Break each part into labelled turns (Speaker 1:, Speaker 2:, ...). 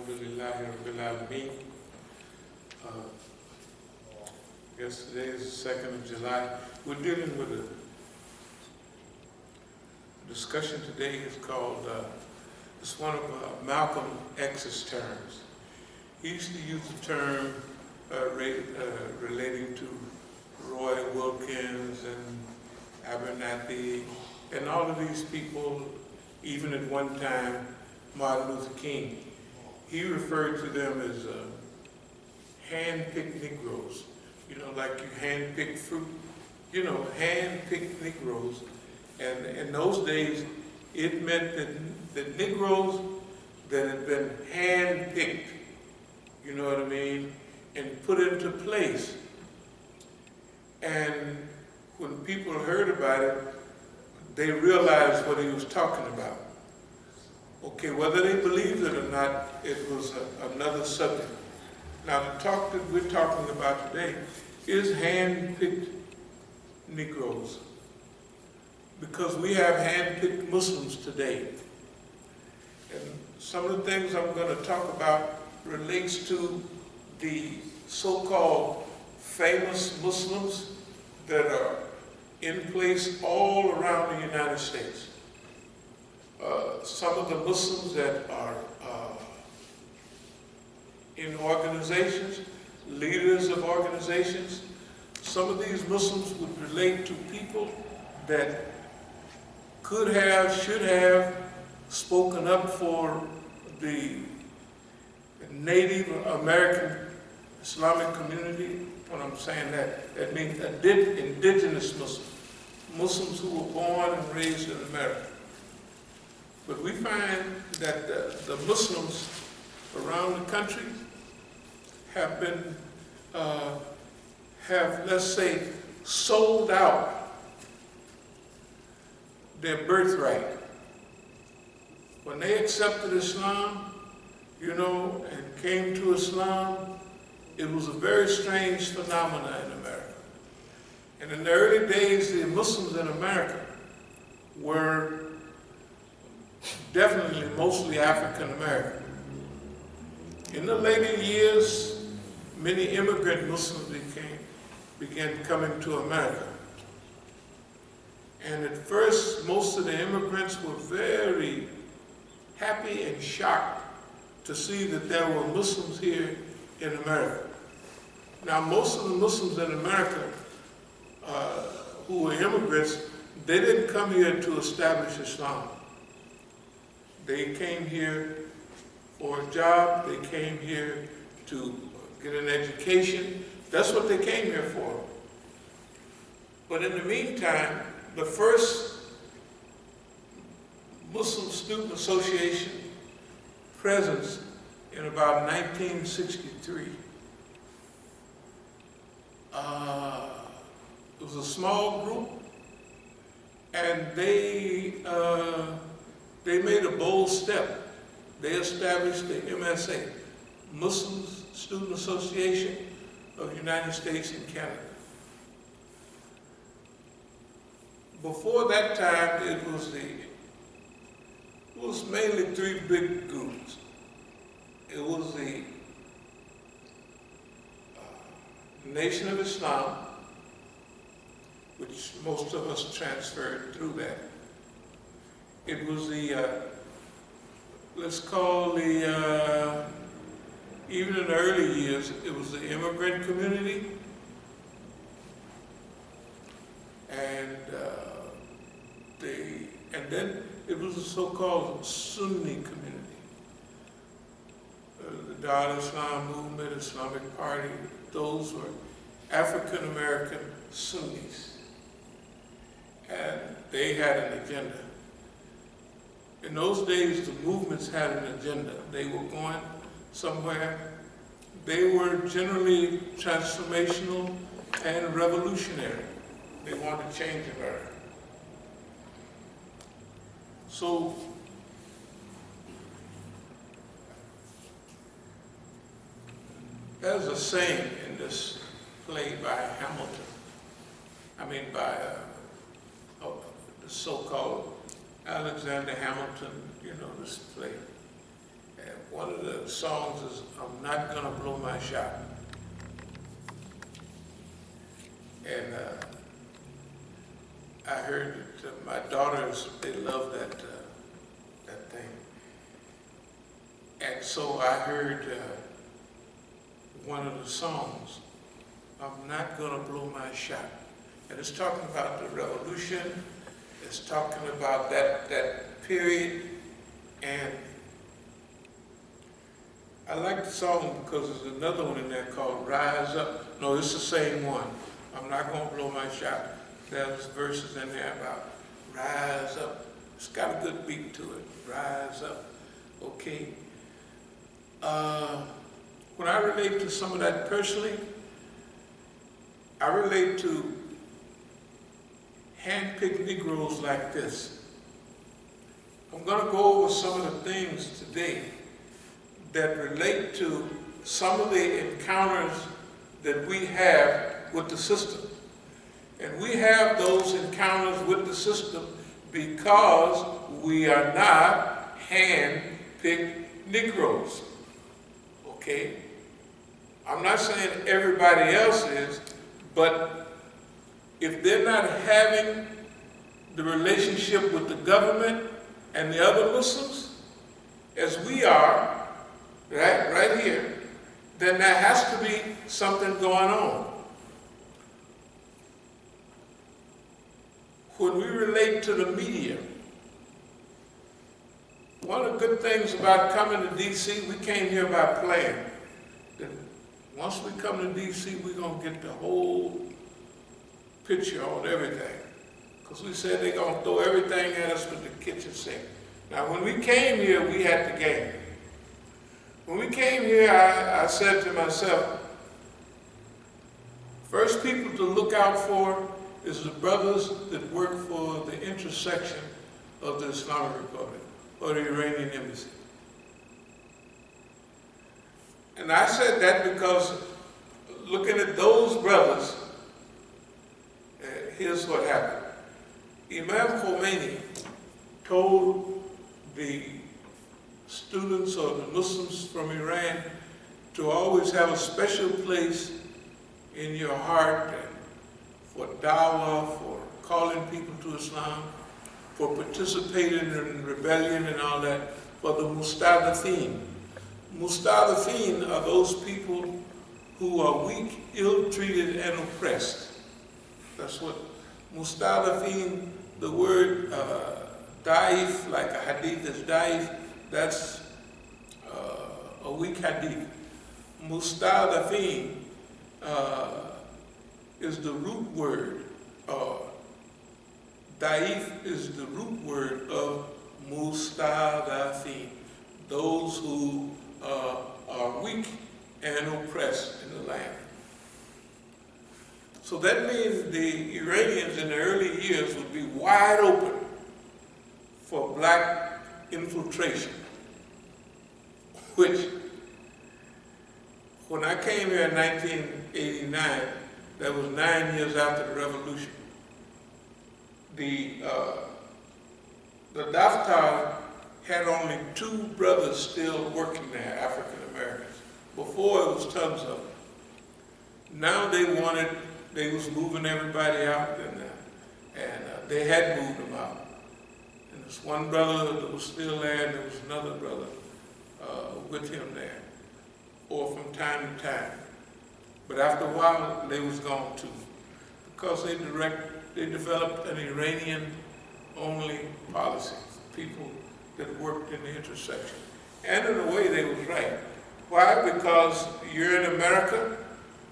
Speaker 1: Alhamdulillahi Rabbil Alameen. Yesterday is the 2nd of July. We're dealing with a discussion today is called, it's one of Malcolm X's terms. He used to use the term relating to Roy Wilkins and Abernathy and all of these people, even at one time, Martin Luther King. He referred to them as hand-picked Negroes. You know, like you hand-pick fruit, you know, hand-picked Negroes. And in those days, it meant that the Negroes that had been hand-picked, you know what I mean, and put into place. And when people heard about it, they realized what he was talking about. Okay, whether they believed it or not, it was another subject. Now, the talk that we're talking about today is hand-picked Negroes, because we have hand-picked Muslims today. And some of the things I'm going to talk about relates to the so-called famous Muslims that are in place all around the United States. Some of the Muslims that are in organizations, leaders of organizations, some of these Muslims would relate to people that could have, should have spoken up for the Native American Islamic community. When I'm saying that, that means indigenous Muslims, Muslims who were born and raised in America. But we find that the Muslims around the country have been, let's say, sold out their birthright. When they accepted Islam, you know, and came to Islam, it was a very strange phenomenon in America. And in the early days, the Muslims in America were definitely mostly African American. In the later years, many immigrant Muslims began coming to America. And at first, most of the immigrants were very happy and shocked to see that there were Muslims here in America. Now, most of the Muslims in America who were immigrants, they didn't come here to establish Islam. They came here for a job, they came here to get an education. That's what they came here for. But in the meantime, the first Muslim Student Association presence in about 1963. It was a small group, and they made a bold step. They established the MSA, Muslim Student Association of the United States and Canada. Before that time, it was mainly three big groups. It was the Nation of Islam, which most of us transferred through that. It was the, let's call the, even in the early years, it was the immigrant community, and then it was the so-called Sunni community. The Dar al-Islam movement, Islamic Party, those were African American Sunnis. And they had an agenda. In those days, the movements had an agenda. They were going somewhere. They were generally transformational and revolutionary. They wanted to change America. So, there's a saying in this play by Hamilton, by the so-called Alexander Hamilton, you know, this play. And one of the the songs is I'm Not Gonna Blow My Shot. And I heard that my daughters, they love that thing. And so I heard one of the songs, I'm Not Gonna Blow My Shot. And it's talking about the revolution, it's talking about that period, and I like the song because there's another one in there called Rise Up. No, it's the same one. I'm not gonna blow my shot. There's verses in there about rise up. It's got a good beat to it. Rise up. Okay. When I relate to some of that personally, I relate to hand-picked Negroes like this. I'm gonna go over some of the things today that relate to some of the encounters that we have with the system. And we have those encounters with the system because we are not hand-picked Negroes. Okay? I'm not saying everybody else is, but if they're not having the relationship with the government and the other Muslims, as we are, right here, then there has to be something going on. When we relate to the media, one of the good things about coming to D.C., we came here by plan. That once we come to D.C., we're going to get the whole picture on everything. Because we said they're going to throw everything at us with the kitchen sink. Now, when we came here, we had the game. When we came here, I said to myself, first people to look out for is the brothers that work for the intersection of the Islamic Republic or the Iranian embassy. And I said that because looking at those brothers, here's what happened. Imam Khomeini told the students or the Muslims from Iran to always have a special place in your heart for dawah, for calling people to Islam, for participating in rebellion and all that, for the mustadafin. Mustadafin are those people who are weak, ill-treated, and oppressed. That's what mustadafin, the word daif, like a hadith is daif, that's a weak hadith. Mustadafin is the root word, daif is the root word of mustadafin, those who are weak and oppressed in the land. So that means the Iranians in the early years would be wide open for black infiltration, which, when I came here in 1989, that was 9 years after the revolution, the Daftar had only 2 brothers still working there, African Americans. Before it was tons of them. Now they was moving everybody out, and they had moved them out. And there's one brother that was still there, and there was another brother with him there, or from time to time. But after a while, they was gone too, because they developed an Iranian-only policy, people that worked in the intersection. And in a way, they was right. Why? Because you're in America,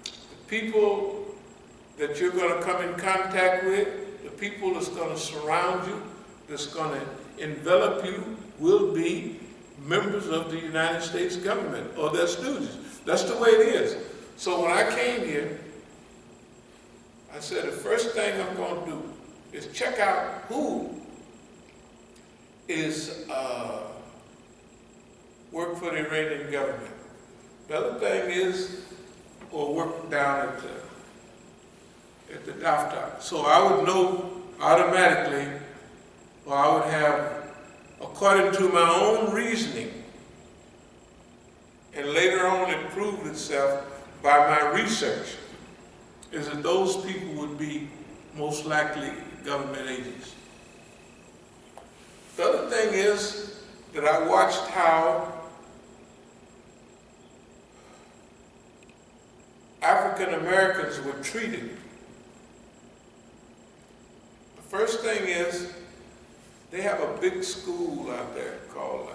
Speaker 1: the people that you're going to come in contact with, the people that's going to surround you, that's going to envelop you, will be members of the United States government or their students. That's the way it is. So when I came here, I said the first thing I'm going to do is check out who is work for the Iranian government. The other thing is, or work down at the Daftar. So I would know automatically, or I would have, according to my own reasoning, and later on it proved itself by my research, is that those people would be most likely government agents. The other thing is that I watched how African Americans were treated. The first thing is they have a big school out there called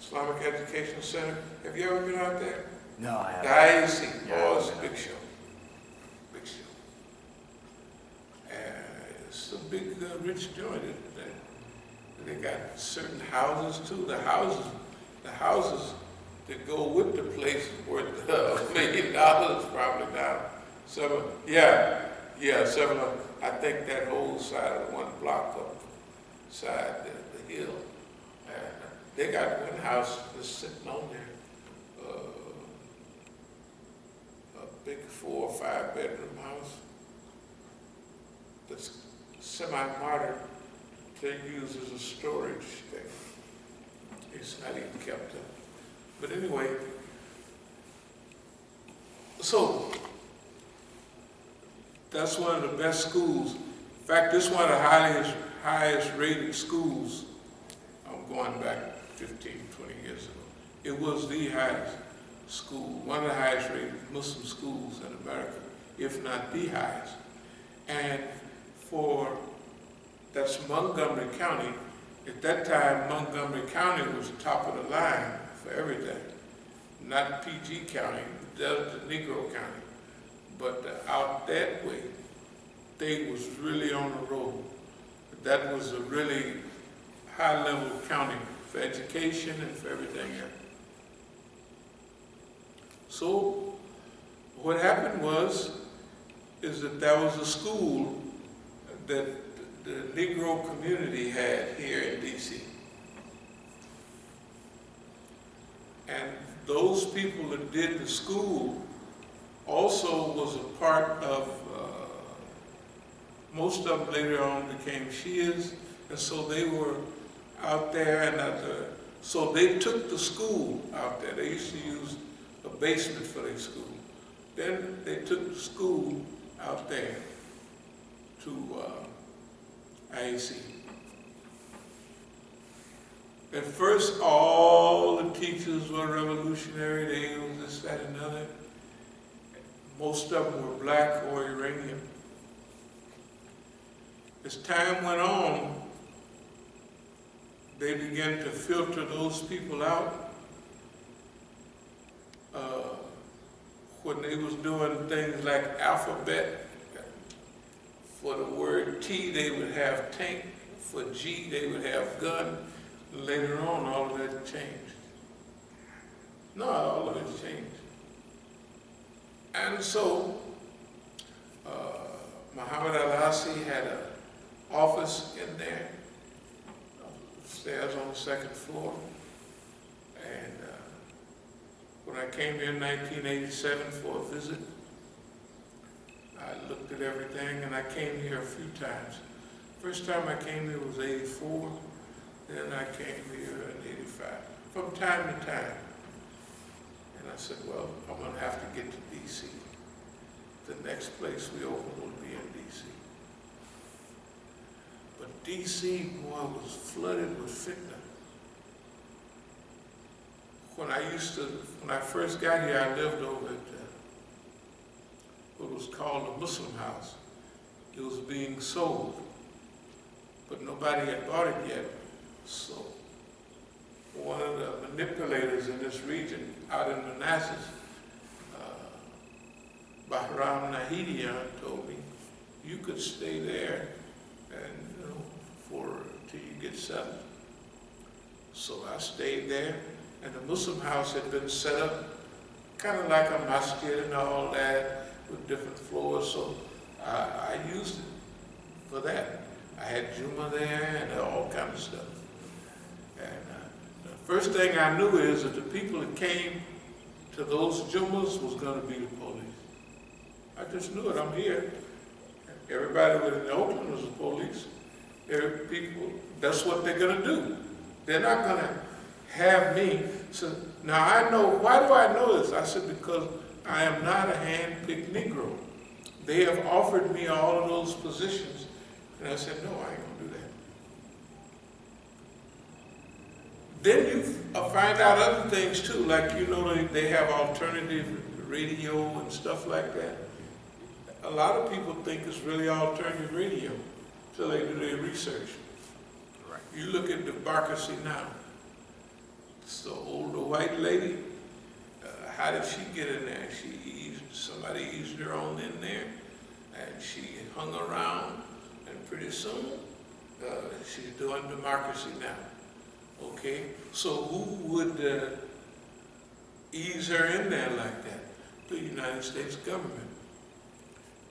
Speaker 1: Islamic Education Center. Have you ever been out there?
Speaker 2: No, I haven't.
Speaker 1: The IAC.
Speaker 2: Yeah,
Speaker 1: Oh, it's a big show. Big show. And it's a big, rich joint. They got certain houses too. The houses that go with the place is worth $1 million probably now. I think that whole side of one block up side the hill. And they got one house that's sitting on there. A big 4 or 5 bedroom house that's semi-modern. They use as a storage thing. It's not even kept up. But anyway, so that's one of the best schools. In fact, this is one of the highest rated schools. I'm going back 15, 20 years ago. It was the highest school, one of the highest rated Muslim schools in America, if not the highest. And that's Montgomery County. At that time, Montgomery County was top of the line for everything. Not PG County, that was the Negro County. But out that way, they was really on the road. That was a really high-level county for education and for everything else. So what happened is that there was a school that the Negro community had here in D.C. And those people that did the school also was a part of, most of them later on became Shias, and so they were out there, and so they took the school out there. They used to use a basement for their school. Then they took the school out there to IAC. At first, all the teachers were revolutionary. They was this, that, and other. Most of them were black or Iranian. As time went on, they began to filter those people out. When they was doing things like alphabet, for the word T, they would have tank. For G, they would have gun. Later on, all of that changed. No, all of it changed. And so, Muhammad Al-Asi had an office in there, upstairs on the second floor. And when I came here in 1987 for a visit, I looked at everything, and I came here a few times. First time I came here was 84, then I came here in 85, from time to time. And I said, well, I'm going to have to get to D.C. The next place we open will be in D.C. But D.C., boy, was flooded with fitna. When I first got here, I lived over at what was called the Muslim house. It was being sold, but nobody had bought it yet. So one of the manipulators in this region out in Manassas, Bahram Nahidian, told me, you could stay there and till you get settled. So I stayed there, and the Muslim house had been set up kind of like a masjid and all that, with different floors, so I used it for that. I had Juma there and all kinds of stuff. And the first thing I knew is that the people that came to those Jumas was going to be the police. I just knew it. I'm here. Everybody within Oakland was the police. People, that's what they're going to do. They're not going to have me. So Now I know, why do I know this? I said, because I am not a hand-picked Negro. They have offered me all of those positions, and I said, no, I ain't gonna do that. Then you find out other things too, like, you know, they have alternative radio and stuff like that. A lot of people think it's really alternative radio until they do their research.
Speaker 2: Right.
Speaker 1: You look at democracy now. It's the older white lady. How did she get in there? Somebody eased her on in there, and she hung around, and pretty soon she's doing democracy now. Okay, so who would ease her in there like that? The United States government.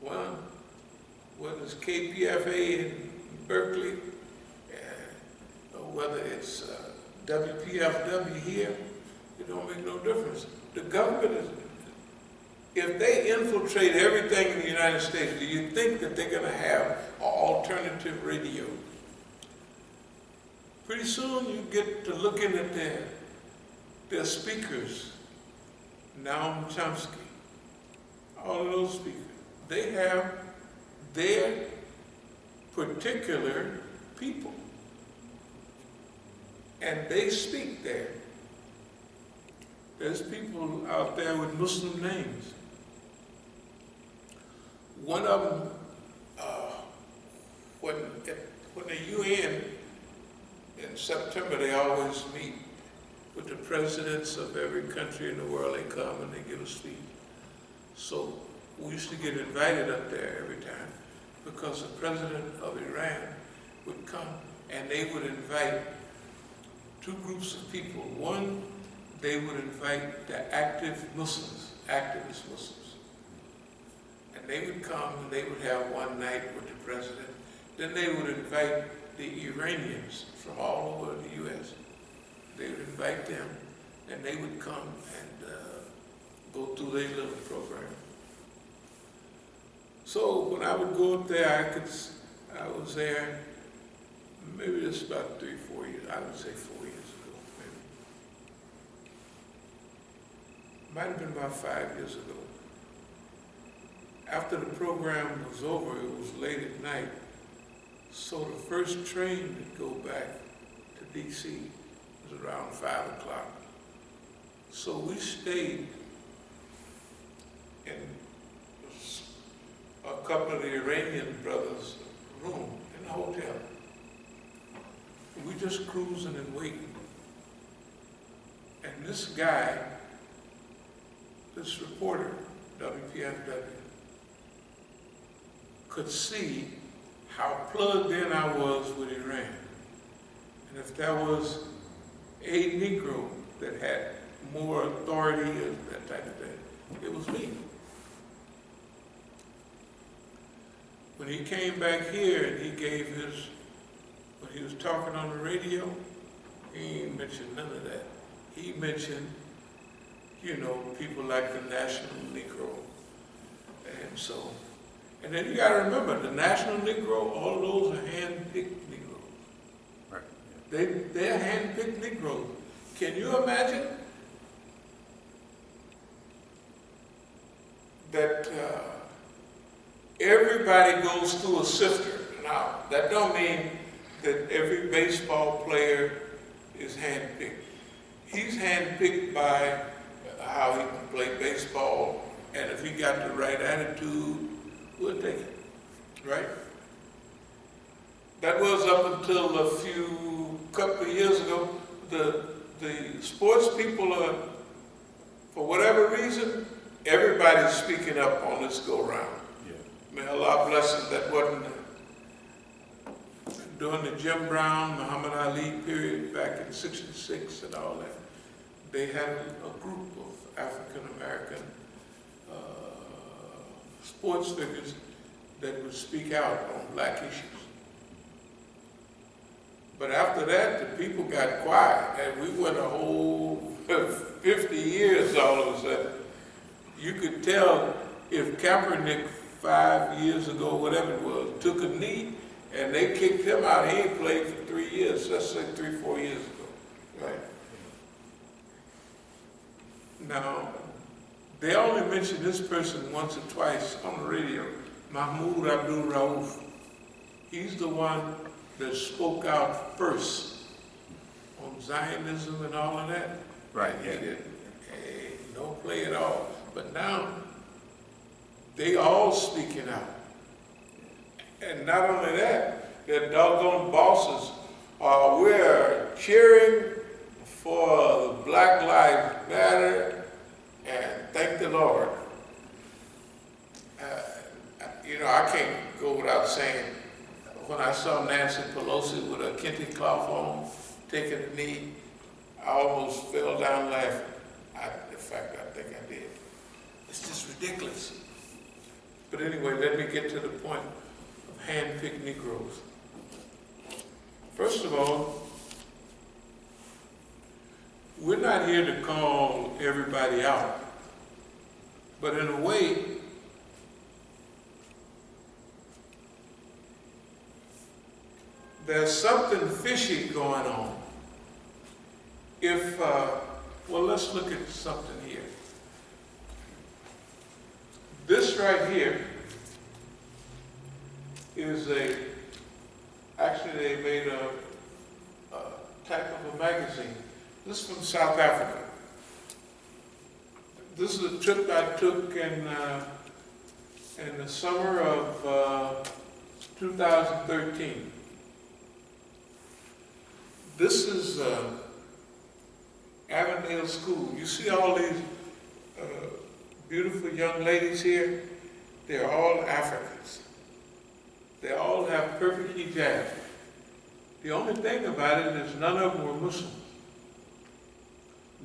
Speaker 1: Well, whether it's KPFA in Berkeley, or whether it's WPFW here, it don't make no difference. The government is, if they infiltrate everything in the United States, do you think that they're going to have an alternative radio? Pretty soon you get to looking at their speakers, Noam Chomsky, all of those speakers. They have their particular people, and they speak there. There's people out there with Muslim names. One of them, when the UN in September, they always meet with the presidents of every country in the world. They come and they give a speech. So we used to get invited up there every time because the president of Iran would come and they would invite two groups of people. One, they would invite the activist Muslims. And they would come and they would have one night with the president. Then they would invite the Iranians from all over the U.S. They would invite them, and they would come and go through their little program. So when I would go up there, I was there maybe just about 3 or 4 years. I would say 4 years ago, maybe. Might have been about 5 years ago. After the program was over, it was late at night. So the first train to go back to D.C. was around 5 o'clock. So we stayed in a couple of the Iranian brothers' room in the hotel. We just cruising and waiting. And this guy, this reporter, WPFW, could see how plugged in I was with Iran. And if there was a Negro that had more authority and that type of thing, it was me. When he came back here and he gave when he was talking on the radio, he ain't mentioned none of that. He mentioned, you know, people like the National Negro. And then you gotta remember, the National Negro, all of those are hand-picked Negroes.
Speaker 2: Right.
Speaker 1: They're hand-picked Negroes. Can you imagine that everybody goes through a sifter? Now, that don't mean that every baseball player is hand-picked. He's hand-picked by how he can play baseball, and if he got the right attitude, we'll take it, right? That was up until a couple of years ago. The sports people are, for whatever reason, everybody's speaking up on this go-round.
Speaker 2: Yeah.
Speaker 1: May Allah bless them. That wasn't during the Jim Brown, Muhammad Ali period back in '66 and all that. They had a group of African-American sports figures that would speak out on black issues. But after that, the people got quiet, and we went a whole 50 years all of a sudden. You could tell if Kaepernick 5 years ago, whatever it was, took a knee, and they kicked him out. He ain't played for 3 years, let's say 3 or 4 years ago, right? Now, they only mentioned this person once or twice on the radio, Mahmoud Abdul Rauf. He's the one that spoke out first on Zionism and all of that.
Speaker 2: Right,
Speaker 1: He
Speaker 2: yeah.
Speaker 1: didn't, hey, no play at all. But now, they all speaking out. And not only that, their doggone bosses we're cheering for the Black Lives Matter and thank the Lord. I can't go without saying, when I saw Nancy Pelosi with a kente cloth on, taking a knee, I almost fell down laughing. In fact, I think I did. It's just ridiculous. But anyway, let me get to the point of hand-picked Negroes. First of all, we're not here to call everybody out, but in a way, there's something fishy going on. Well, let's look at something here. This right here is actually they made a type of a magazine. This is from South Africa. This is a trip I took in the summer of 2013. This is Avondale School. You see all these beautiful young ladies here? They're all Africans. They all have perfect hijab. The only thing about it is none of them were Muslim.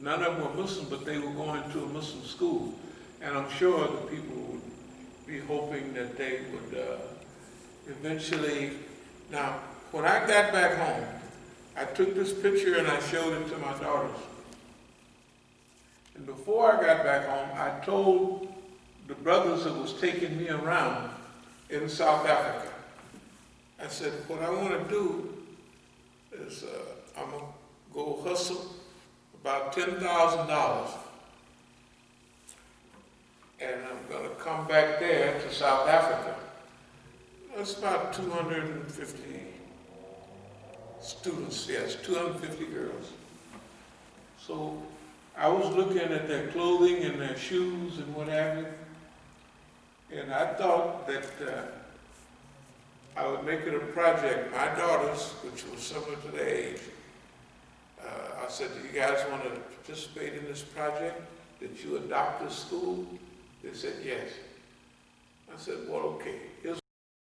Speaker 1: None of them were Muslim, but they were going to a Muslim school. And I'm sure the people would be hoping that they would eventually... Now, when I got back home, I took this picture and I showed it to my daughters. And before I got back home, I told the brothers that was taking me around in South Africa, I said, what I want to do is I'm going to go hustle about $10,000 and I'm going to come back there to South Africa. That's about 250 students, yes, 250 girls. So I was looking at their clothing and their shoes and what have you, and I thought that I would make it a project. My daughters, which were similar to their age, I said, do you guys want to participate in this project? That you adopt this school? They said, yes. I said, well, okay. Here's